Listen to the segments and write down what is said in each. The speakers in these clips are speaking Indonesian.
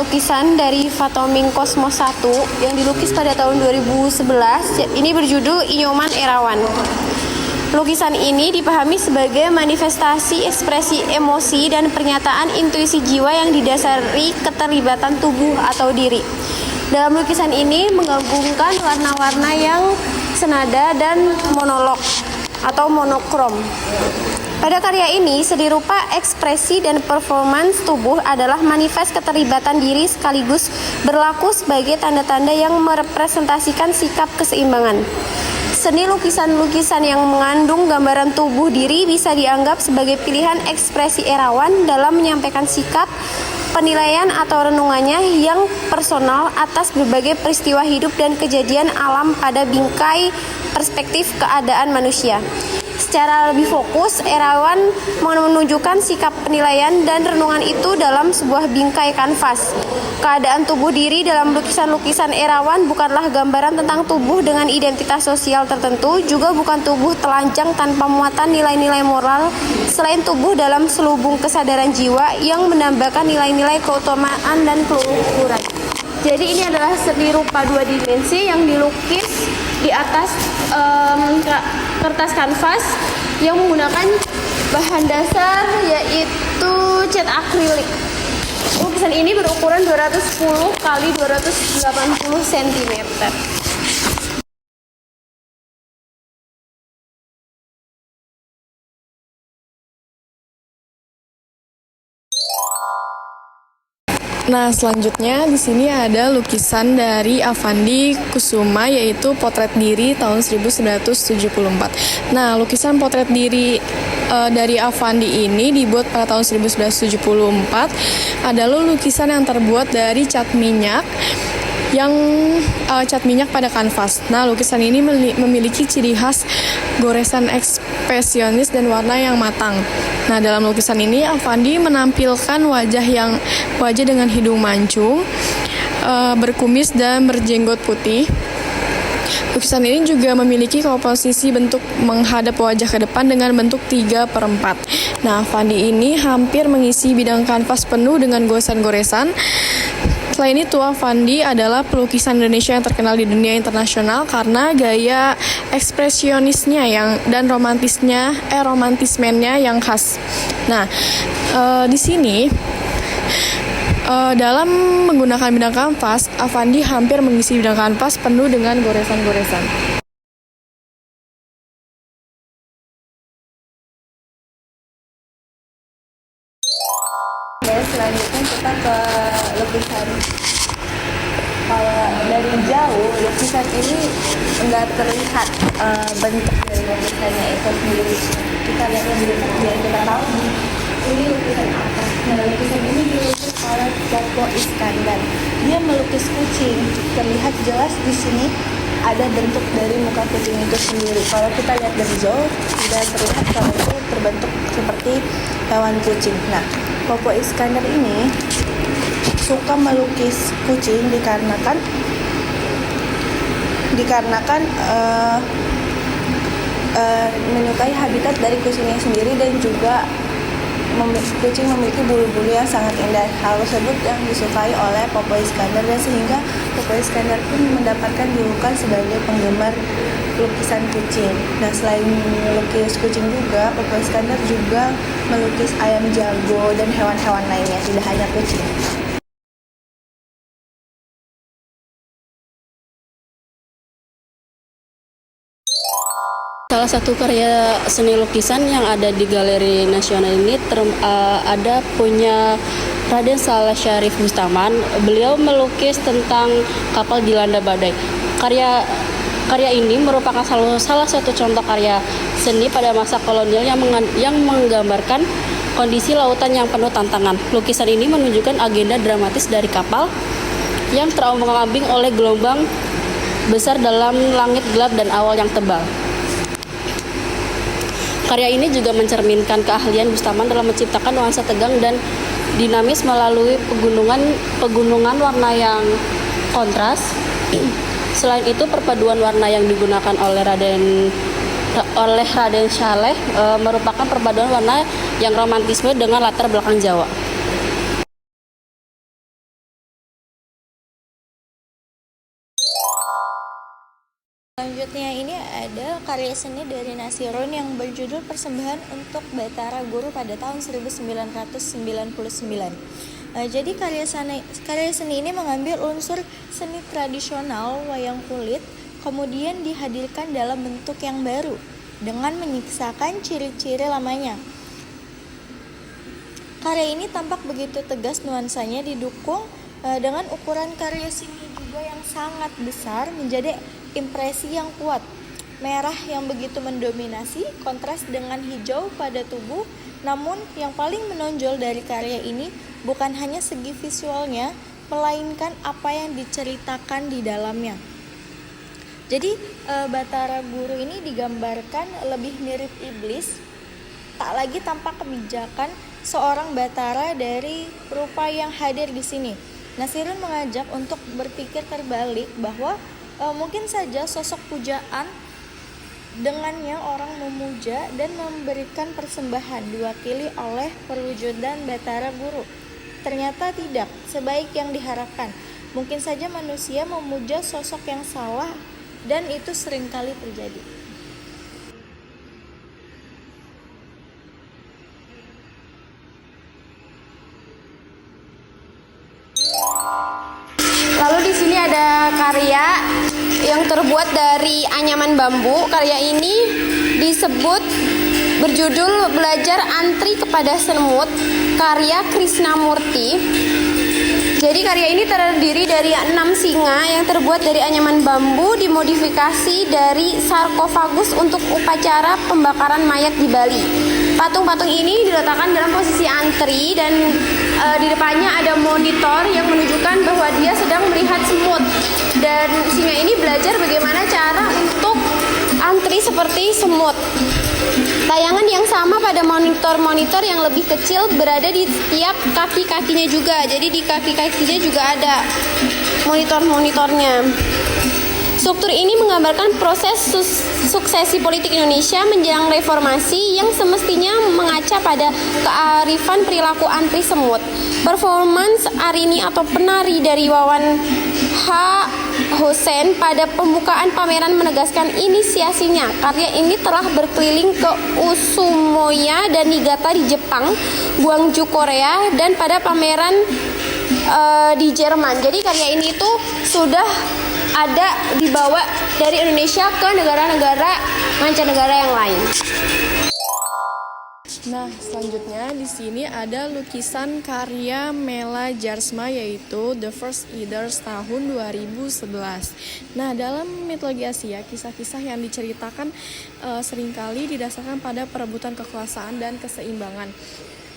lukisan dari Fatoming Cosmos 1 yang dilukis pada tahun 2011. Ini berjudul Inyoman Erawan. Lukisan ini dipahami sebagai manifestasi ekspresi emosi dan pernyataan intuisi jiwa yang didasari keterlibatan tubuh atau diri. Dalam lukisan ini menggabungkan warna-warna yang senada dan monolog atau monokrom. Pada karya ini, seni rupa, ekspresi, dan performance tubuh adalah manifest keterlibatan diri sekaligus berlaku sebagai tanda-tanda yang merepresentasikan sikap keseimbangan. Seni lukisan-lukisan yang mengandung gambaran tubuh diri bisa dianggap sebagai pilihan ekspresi Erawan dalam menyampaikan sikap, penilaian atau renungannya yang personal atas berbagai peristiwa hidup dan kejadian alam pada bingkai perspektif keadaan manusia. Secara lebih fokus, Erawan menunjukkan sikap penilaian dan renungan itu dalam sebuah bingkai kanvas. Keadaan tubuh diri dalam lukisan-lukisan Erawan bukanlah gambaran tentang tubuh dengan identitas sosial tertentu, juga bukan tubuh telanjang tanpa muatan nilai-nilai moral, selain tubuh dalam selubung kesadaran jiwa yang menambahkan nilai-nilai keutamaan dan keluhuran. Jadi ini adalah seni rupa dua dimensi yang dilukis di atas kertas kanvas yang menggunakan bahan dasar yaitu cat akrilik. Lukisan ini berukuran 210 x 280 cm. Nah, selanjutnya di sini ada lukisan dari Avandi Kusuma yaitu potret diri tahun 1974. Nah, lukisan potret diri dari Avandi ini dibuat pada tahun 1974 adalah lukisan yang terbuat dari cat minyak pada kanvas. Nah, lukisan ini memiliki ciri khas goresan ekspresionis dan warna yang matang. Nah, dalam lukisan ini Avandi menampilkan wajah dengan hidung mancung, berkumis dan berjenggot putih. Lukisan ini juga memiliki komposisi bentuk menghadap wajah ke depan dengan bentuk 3/4. Nah, Avandi ini hampir mengisi bidang kanvas penuh dengan goresan-goresan. Selain itu, Avandi adalah pelukisan Indonesia yang terkenal di dunia internasional karena gaya ekspresionisnya dan romantismenya yang khas. Nah, di sini dalam menggunakan bidang kanvas, Avandi hampir mengisi bidang kanvas penuh dengan goresan-goresan. Selanjutnya kita ke lukisan. Kalau dari jauh, lukisan ini enggak terlihat bentuk dari lukisannya itu sendiri. Kita lihat lebih dekat biar kita tahu ini lukisan apa. Nah, lukisan ini dilukis oleh Popo Iskandar. Dia melukis kucing. Terlihat jelas di sini ada bentuk dari muka kucing itu sendiri. Kalau kita lihat dari jauh, tidak terlihat kalau itu terbentuk seperti hewan kucing. Nah, Popo Iskandar ini suka melukis kucing dikarenakan menyukai habitat dari kucingnya sendiri dan juga kucing memiliki bulu-bulu yang sangat indah. Hal tersebut yang disukai oleh Popo Iskandar dan sehingga Popo Iskandar pun mendapatkan julukan sebagai penggemar lukisan kucing. Nah, selain melukis kucing juga, Popo Iskandar juga melukis ayam jago dan hewan-hewan lainnya, tidak hanya kucing. Salah satu karya seni lukisan yang ada di Galeri Nasional ini ada punya Raden Saleh Syarif Bustaman. Beliau melukis tentang kapal dilanda badai. Karya ini merupakan salah satu contoh karya seni pada masa kolonial yang menggambarkan kondisi lautan yang penuh tantangan. Lukisan ini menunjukkan agenda dramatis dari kapal yang terombang-ambing oleh gelombang besar dalam langit gelap dan awan yang tebal. Karya ini juga mencerminkan keahlian Bustaman dalam menciptakan nuansa tegang dan dinamis melalui pegunungan warna yang kontras. Selain itu, perpaduan warna yang digunakan oleh Raden Saleh merupakan perpaduan warna yang romantisme dengan latar belakang Jawa. Selanjutnya ini ada karya seni dari Nasirun yang berjudul Persembahan untuk Batara Guru pada tahun 1999. Jadi karya seni ini mengambil unsur seni tradisional wayang kulit, kemudian dihadirkan dalam bentuk yang baru dengan menyisakan ciri-ciri lamanya. Karya ini tampak begitu tegas nuansanya, didukung dengan ukuran karya seni juga yang sangat besar, menjadi impresi yang kuat. Merah yang begitu mendominasi, kontras dengan hijau pada tubuh. Namun yang paling menonjol dari karya ini bukan hanya segi visualnya, melainkan apa yang diceritakan di dalamnya. Jadi Batara Guru ini digambarkan lebih mirip iblis, tak lagi tampak kebijakan seorang Batara dari rupa yang hadir di sini. Nasirun mengajak untuk berpikir terbalik bahwa mungkin saja sosok pujaan dengannya orang memuja dan memberikan persembahan diwakili oleh perwujudan Batara Guru. Ternyata tidak sebaik yang diharapkan. Mungkin saja manusia memuja sosok yang salah dan itu seringkali terjadi. Lalu di sini ada karya yang terbuat dari anyaman bambu. Karya ini disebut berjudul Belajar Antri kepada Semut, karya Krishnamurti. Jadi karya ini terdiri dari 6 singa yang terbuat dari anyaman bambu dimodifikasi dari sarkofagus untuk upacara pembakaran mayat di Bali. Patung-patung ini diletakkan dalam posisi antri dan di depannya ada monitor yang menunjukkan bahwa dia sedang melihat semut. Dan singa ini belajar bagaimana cara untuk antri seperti semut. Tayangan yang sama pada monitor-monitor yang lebih kecil berada di setiap kaki-kakinya juga. Jadi di kaki-kakinya juga ada monitor-monitornya. Struktur ini menggambarkan proses suksesi politik Indonesia menjelang reformasi yang semestinya mengaca pada kearifan perilaku antri semut. Performance Arini atau penari dari Wawan H. Hussein pada pembukaan pameran menegaskan inisiasinya. Karya ini telah berkeliling ke Usumoya dan Niigata di Jepang, Gwangju Korea, dan pada pameran di Jerman. Jadi karya ini tuh sudah ada dibawa dari Indonesia ke negara-negara mancanegara yang lain. Nah, selanjutnya di sini ada lukisan karya Mela Jarsma yaitu The First Eaters tahun 2011. Nah, dalam mitologi Asia, kisah-kisah yang diceritakan seringkali didasarkan pada perebutan kekuasaan dan keseimbangan.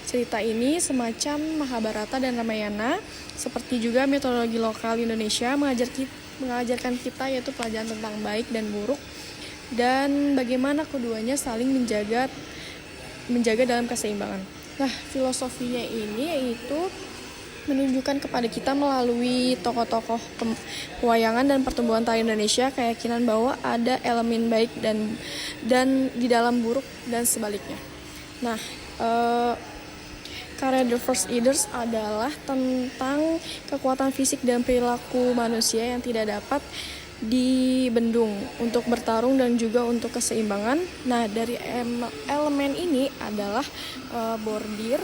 Cerita ini semacam Mahabharata dan Ramayana, seperti juga mitologi lokal Indonesia mengajarkan kita yaitu pelajaran tentang baik dan buruk dan bagaimana keduanya saling menjaga dalam keseimbangan. Nah, filosofinya ini yaitu menunjukkan kepada kita melalui tokoh-tokoh pewayangan dan pertumbuhan tari Indonesia keyakinan bahwa ada elemen baik dan di dalam buruk dan sebaliknya. Nah, karya The First Eaters adalah tentang kekuatan fisik dan perilaku manusia yang tidak dapat dibendung untuk bertarung dan juga untuk keseimbangan. Nah, dari elemen ini adalah bordir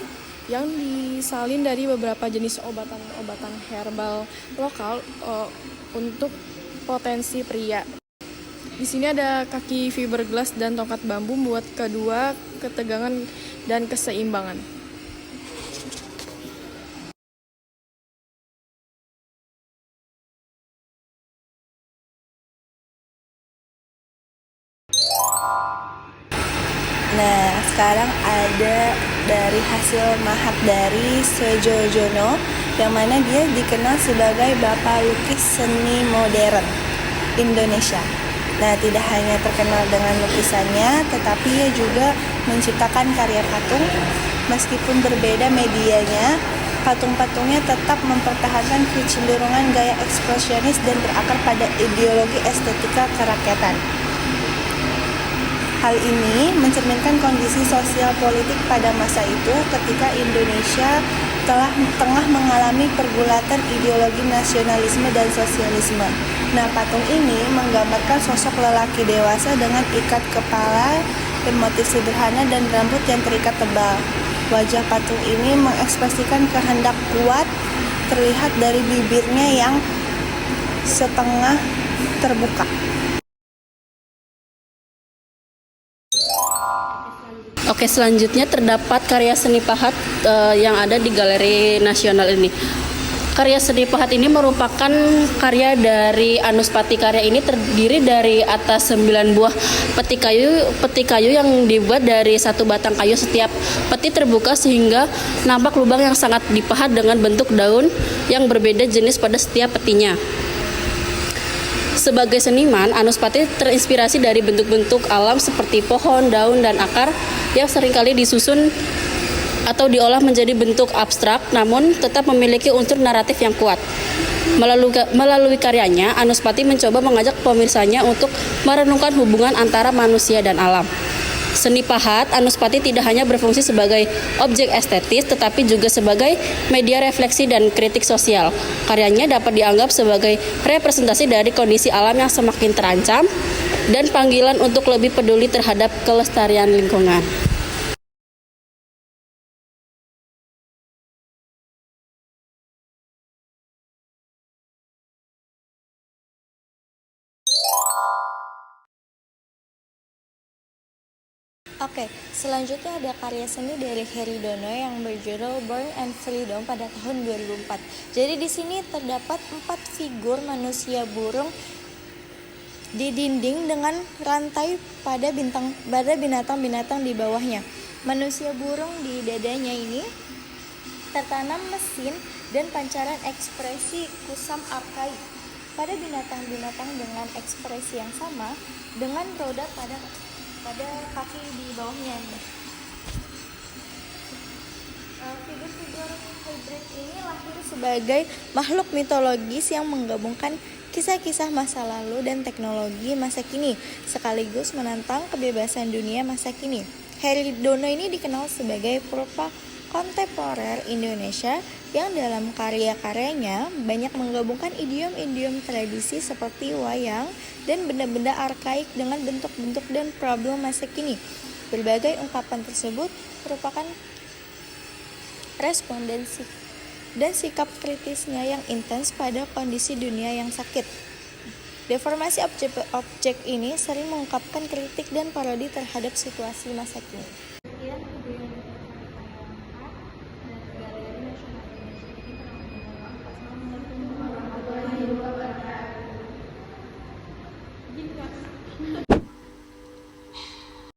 yang disalin dari beberapa jenis obat-obatan herbal lokal untuk potensi pria. Di sini ada kaki fiberglass dan tongkat bambu buat kedua ketegangan dan keseimbangan. Nah, sekarang ada dari hasil mahat dari Soejojono, yang mana dia dikenal sebagai bapak lukis seni modern Indonesia. Nah, tidak hanya terkenal dengan lukisannya, tetapi ia juga menciptakan karya patung. Meskipun berbeda medianya, patung-patungnya tetap mempertahankan kecenderungan gaya ekspresionis dan berakar pada ideologi estetika kerakyatan. Hal ini mencerminkan kondisi sosial politik pada masa itu ketika Indonesia tengah mengalami pergulatan ideologi nasionalisme dan sosialisme. Nah, patung ini menggambarkan sosok lelaki dewasa dengan ikat kepala bermotif sederhana dan rambut yang terikat tebal. Wajah patung ini mengekspresikan kehendak kuat, terlihat dari bibirnya yang setengah terbuka. Oke, selanjutnya terdapat karya seni pahat yang ada di Galeri Nasional ini. Karya seni pahat ini merupakan karya dari Anuspati. Karya ini terdiri dari atas 9 buah peti kayu yang dibuat dari satu batang kayu. Setiap peti terbuka sehingga nampak lubang yang sangat dipahat dengan bentuk daun yang berbeda jenis pada setiap petinya. Sebagai seniman, Anuspati terinspirasi dari bentuk-bentuk alam seperti pohon, daun, dan akar yang seringkali disusun atau diolah menjadi bentuk abstrak, namun tetap memiliki unsur naratif yang kuat. Melalui karyanya, Anuspati mencoba mengajak pemirsanya untuk merenungkan hubungan antara manusia dan alam. Seni pahat Anuspati tidak hanya berfungsi sebagai objek estetis, tetapi juga sebagai media refleksi dan kritik sosial. Karyanya dapat dianggap sebagai representasi dari kondisi alam yang semakin terancam dan panggilan untuk lebih peduli terhadap kelestarian lingkungan. Oke, selanjutnya ada karya seni dari Heri Dono yang berjudul Born and Freedom pada tahun 2004. Jadi di sini terdapat 4 figur manusia burung di dinding dengan rantai pada binatang-binatang di bawahnya. Manusia burung di dadanya ini tertanam mesin dan pancaran ekspresi kusam arkaik. Pada binatang-binatang dengan ekspresi yang sama dengan roda pada kaki di bawahnya. Figur-figur hybrid ini lahir sebagai makhluk mitologis yang menggabungkan kisah-kisah masa lalu dan teknologi masa kini, sekaligus menantang kebebasan dunia masa kini. Heri Dono ini dikenal sebagai perupa kontemporer Indonesia yang dalam karya-karyanya banyak menggabungkan idiom-idiom tradisi seperti wayang dan benda-benda arkaik dengan bentuk-bentuk dan problem masa kini. Berbagai ungkapan tersebut merupakan respondensi dan sikap kritisnya yang intens pada kondisi dunia yang sakit. Deformasi objek ini sering mengungkapkan kritik dan parodi terhadap situasi masa kini.